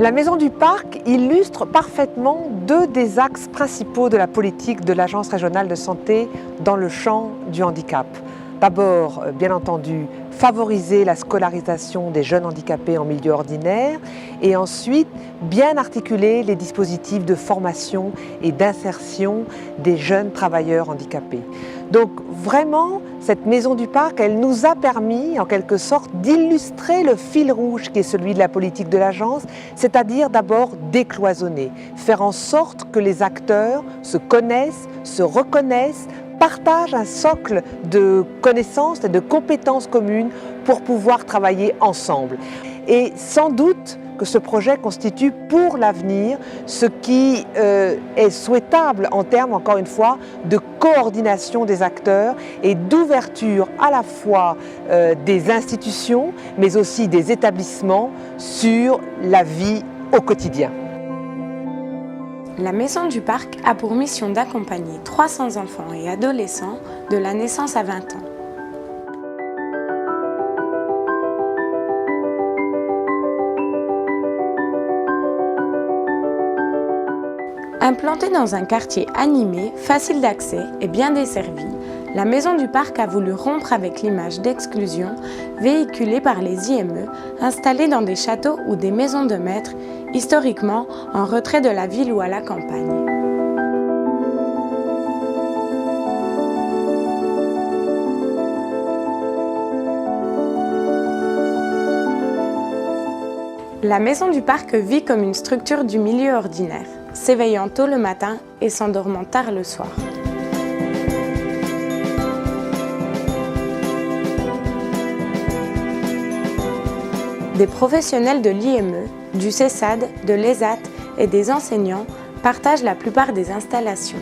La Maison du Parc illustre parfaitement deux des axes principaux de la politique de l'Agence régionale de santé dans le champ du handicap. D'abord, bien entendu, favoriser la scolarisation des jeunes handicapés en milieu ordinaire et ensuite, bien articuler les dispositifs de formation et d'insertion des jeunes travailleurs handicapés. Donc vraiment, cette Maison du Parc, elle nous a permis en quelque sorte d'illustrer le fil rouge qui est celui de la politique de l'agence, c'est-à-dire d'abord décloisonner, faire en sorte que les acteurs se connaissent, se reconnaissent, partagent un socle de connaissances et de compétences communes pour pouvoir travailler ensemble. Et sans doute que ce projet constitue pour l'avenir ce qui est souhaitable en termes, encore une fois, de coordination des acteurs et d'ouverture à la fois des institutions, mais aussi des établissements sur la vie au quotidien. La Maison du Parc a pour mission d'accompagner 300 enfants et adolescents de la naissance à 20 ans. Implantée dans un quartier animé, facile d'accès et bien desservi, la Maison du Parc a voulu rompre avec l'image d'exclusion véhiculée par les IME installés dans des châteaux ou des maisons de maître, historiquement en retrait de la ville ou à la campagne. La Maison du Parc vit comme une structure du milieu ordinaire, s'éveillant tôt le matin et s'endormant tard le soir. Des professionnels de l'IME, du CESAD, de l'ESAT et des enseignants partagent la plupart des installations.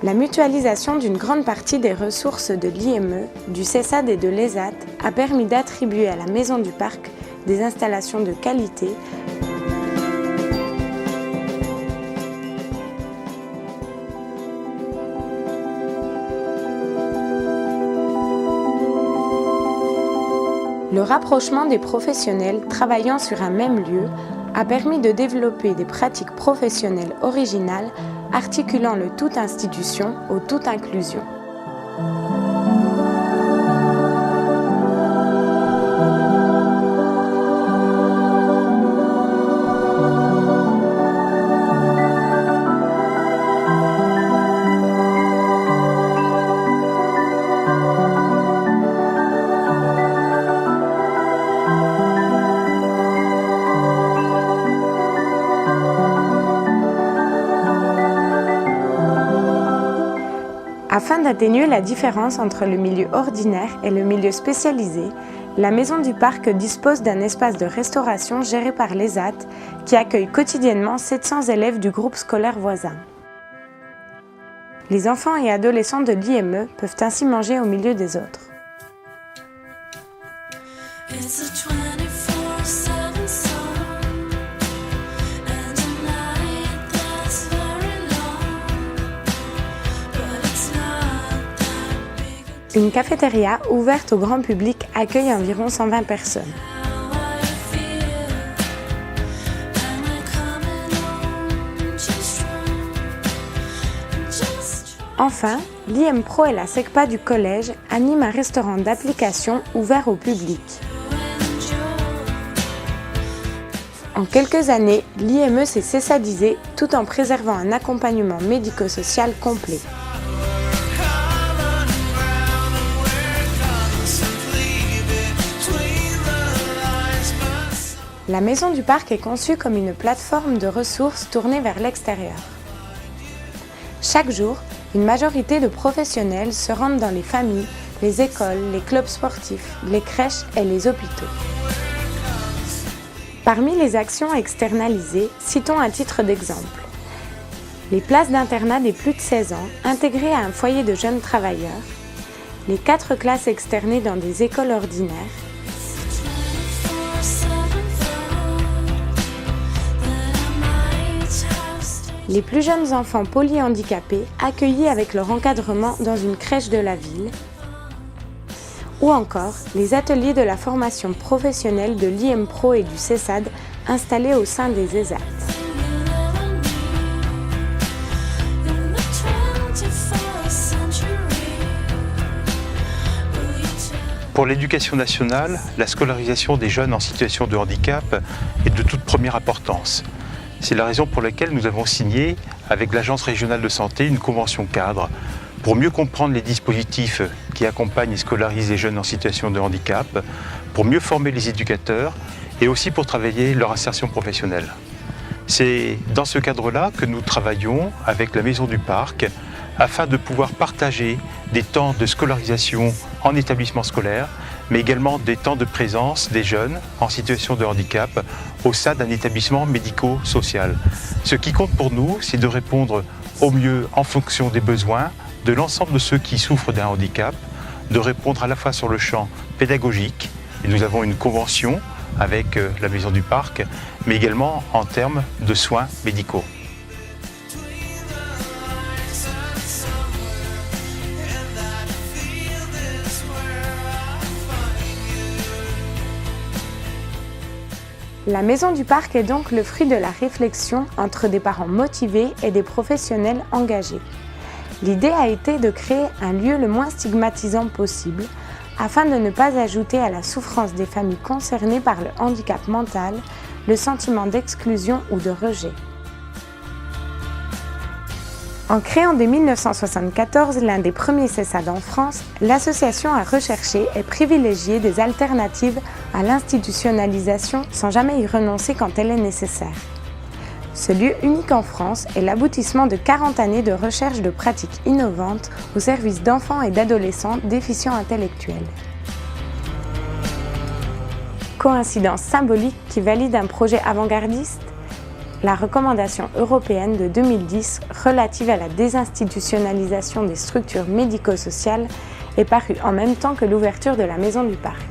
La mutualisation d'une grande partie des ressources de l'IME, du CESAD et de l'ESAT a permis d'attribuer à la Maison du Parc des installations de qualité Le rapprochement des professionnels travaillant sur un même lieu a permis de développer des pratiques professionnelles originales articulant le tout institution au tout inclusion. Afin d'atténuer la différence entre le milieu ordinaire et le milieu spécialisé, la Maison du Parc dispose d'un espace de restauration géré par l'ESAT qui accueille quotidiennement 700 élèves du groupe scolaire voisin. Les enfants et adolescents de l'IME peuvent ainsi manger au milieu des autres. Une cafétéria ouverte au grand public accueille environ 120 personnes. Enfin, l'IM Pro et la SECPA du collège animent un restaurant d'application ouvert au public. En quelques années, l'IME s'est cessadisé tout en préservant un accompagnement médico-social complet. La Maison du Parc est conçue comme une plateforme de ressources tournée vers l'extérieur. Chaque jour, une majorité de professionnels se rendent dans les familles, les écoles, les clubs sportifs, les crèches et les hôpitaux. Parmi les actions externalisées, citons à titre d'exemple les places d'internat des plus de 16 ans intégrées à un foyer de jeunes travailleurs, les 4 classes externées dans des écoles ordinaires, les plus jeunes enfants polyhandicapés accueillis avec leur encadrement dans une crèche de la ville, ou encore les ateliers de la formation professionnelle de l'IMPRO et du CESAD installés au sein des ESAT. Pour l'éducation nationale, la scolarisation des jeunes en situation de handicap est de toute première importance. C'est la raison pour laquelle nous avons signé avec l'Agence régionale de santé une convention cadre pour mieux comprendre les dispositifs qui accompagnent et scolarisent les jeunes en situation de handicap, pour mieux former les éducateurs et aussi pour travailler leur insertion professionnelle. C'est dans ce cadre-là que nous travaillons avec la Maison du Parc afin de pouvoir partager des temps de scolarisation en établissement scolaire, mais également des temps de présence des jeunes en situation de handicap au sein d'un établissement médico-social. Ce qui compte pour nous, c'est de répondre au mieux en fonction des besoins de l'ensemble de ceux qui souffrent d'un handicap, de répondre à la fois sur le champ pédagogique, et nous avons une convention avec la Maison du Parc, mais également en termes de soins médicaux. La Maison du Parc est donc le fruit de la réflexion entre des parents motivés et des professionnels engagés. L'idée a été de créer un lieu le moins stigmatisant possible, afin de ne pas ajouter à la souffrance des familles concernées par le handicap mental le sentiment d'exclusion ou de rejet. En créant dès 1974 l'un des premiers CESAD en France, l'association a recherché et privilégié des alternatives à l'institutionnalisation sans jamais y renoncer quand elle est nécessaire. Ce lieu unique en France est l'aboutissement de 40 années de recherche de pratiques innovantes au service d'enfants et d'adolescents déficients intellectuels. Coïncidence symbolique qui valide un projet avant-gardiste ? La recommandation européenne de 2010 relative à la désinstitutionnalisation des structures médico-sociales est parue en même temps que l'ouverture de la Maison du Parc.